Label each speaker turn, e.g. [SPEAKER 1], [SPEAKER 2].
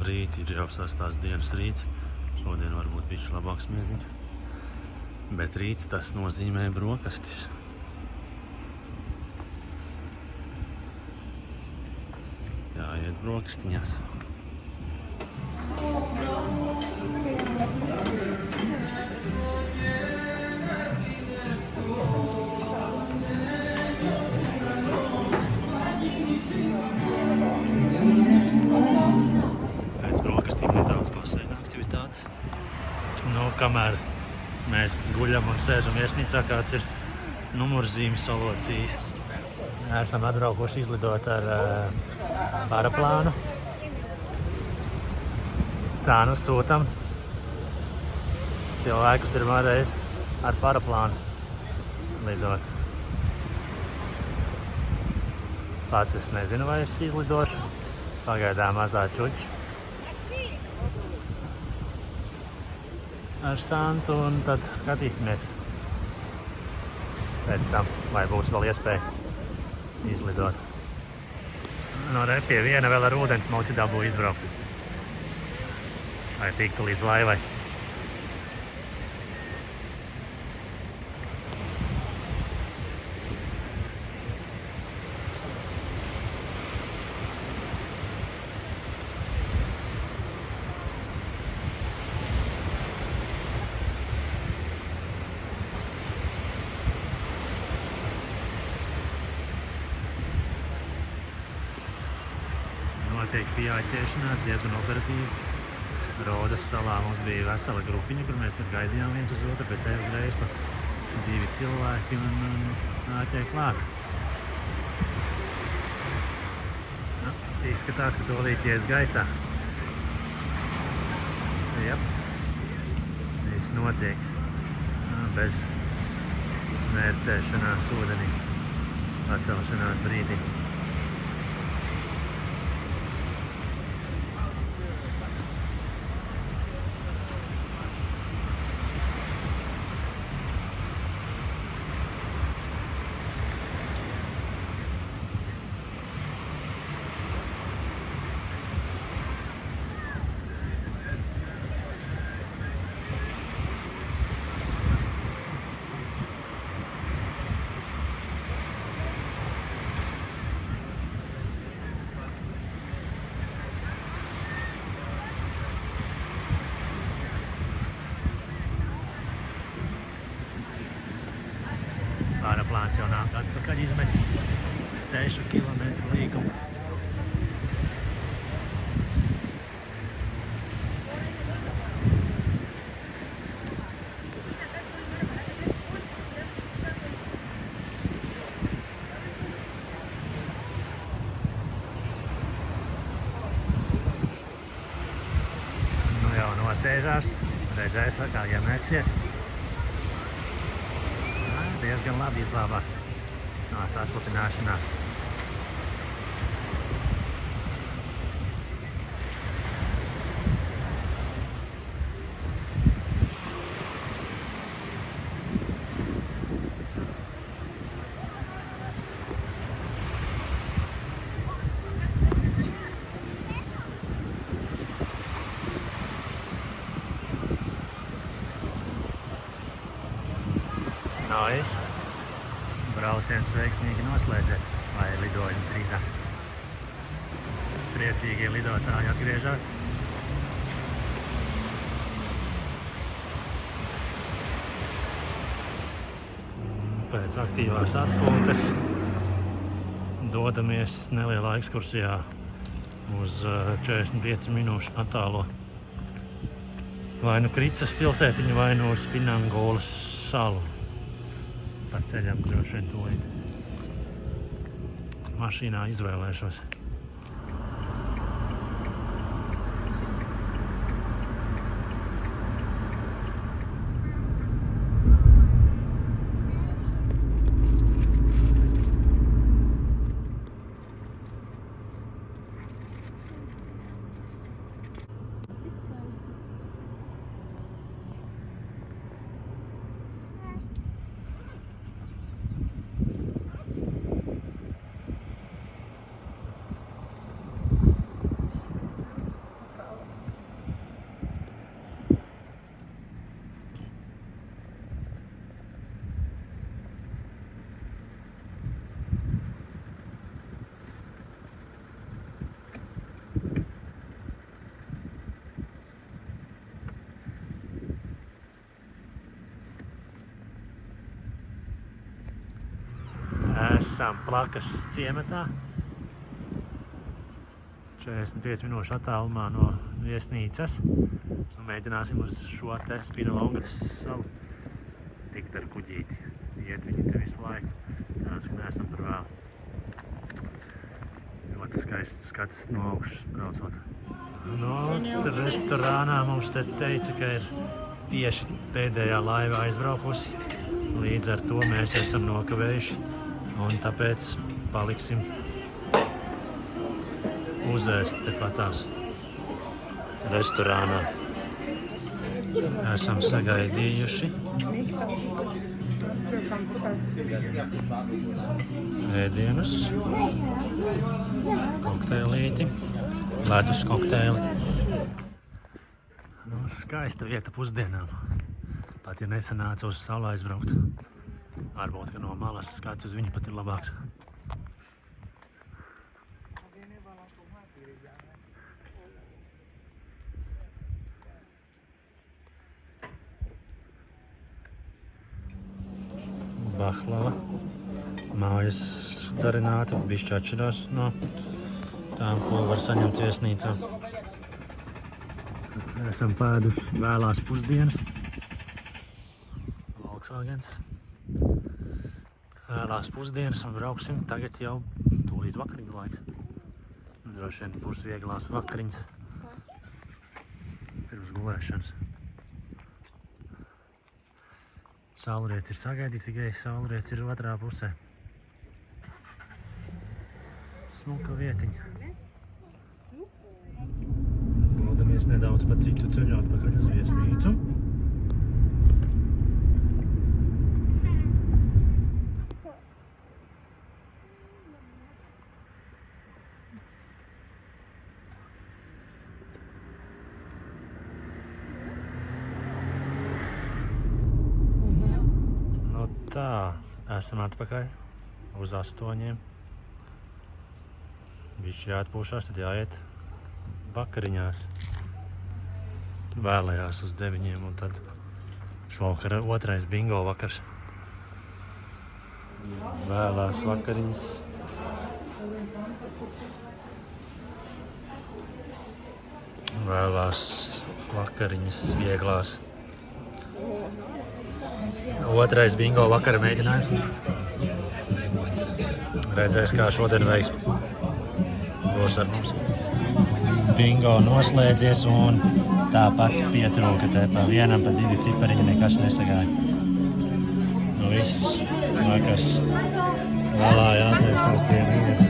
[SPEAKER 1] labrīt, ir jau 6. dienas rīts. Šodien varbūt bišķi labāks miedziņš. Bet rīts tas nozīmē brokastis. Jāiet brokastiņās. Pēc brokastīm nedaudz baseina aktivitātes. Nu, kamēr mēs guļam un sēžam viesnīcā, kāds ir numurzīmes salocījis. Esam atbraukuši izlidot ar paraplānu. Tā nu sūtam cilvēkus pirmā reize ar paraplānu lidot. Pats es nezinu, vai es izlidošu. Pagaidām mazā čuča ar Santu, un tad skatīsimies pēc tam, vai būs vēl iespēja izlidot. No re, pie viena vēl ar ūdens moķi dabū izbraukt. Lai tiktu līdz laivai. Notiek pieaķēšanās diezgan operatīvi. Rodas salā mums bija vesela grupiņa, kur mēs gaidījām viens uz otru, bet te uzreiz pa 2 cilvēki un āķēja klāt. Nu, izskatās, ka tūlīt ies gaisā. Jep. Viss notiek. Bez mērcēšanās ūdenī. Pacelšanās brīdī. Paraplāns jau nāk atpakaļ izmet 6 kilometru līkumu. Nu jau nosēžās, redzēs, kā iemērksies. Diezgan labi izglābās no saslapināšanās. Nice. Brauciens veiksmīgi noslēdzies, vai lidojums drīzāk. Priecīgie lidotāji atgriežās. Pēc aktīvās atpūtas dodamies nelielā ekskursijā uz 45 minūšu attālo vai nu Kricas pilsētiņu, vai nu uz Pinangolas salu. Pa ceļam droši vien tūlīt. Mašīnā izvēlēšos. Esam Plakas ciematā. 45 minūšu attālumā no viesnīcas. Mēģināsim uz šo te Spinalongas salu tikt ar kuģīti. Iet viņi te visu laiku. Cerams, ka neesam par vēlu. Ļoti skaists skats no augšas braucot. No restorānā mums te teica, ka ir tieši pēdējā laiva aizbraukusi. Līdz ar to mēs esam nokavējuši un tāpēc paliksim uzēst tepatās restorānā. Esam sagaidījuši ēdienus, kokteilīti, ledus kokteili. Skaista vieta pusdienām. Pat ja nesanāca uz salu aizbraukt, varbūt, ka no malas skats uz viņu pat ir labāks. Baklava, mājas darināta, bišķi atšķirās no tām, ko var saņemt viesnīcā. Esam pēduši vēlās pusdienas. Volkswagens. Vēlās pusdienas un brauksim. Tagad jau tūlīt vakariņu laiks. Droši vien būs vieglās vakariņas pirms gulēšanas. Saulrietis ir sagaidīts, tikai saulrietis ir otrā pusē. Smuka vietiņa. Dodamies nedaudz pa citu ceļu atpakaļ uz viesnīcu. Tā, esam atpakaļ uz 8. Bišķi jāatpūšās, tad jāiet vakariņās. Vēlējās uz 9 un tad šovakar otrais bingo vakars. Vēlās vakariņas. Vēlās vakariņas vieglās. Otrais bingo vakara mēģinājums. Redzēs, kā šodien veiksmi būs ar mums. Bingo noslēdzies un tāpat pietrūka te pa vienam, pa 2 cipariņi nekas nesagāja. Nu viss vakars galā jāteicās pie viņa.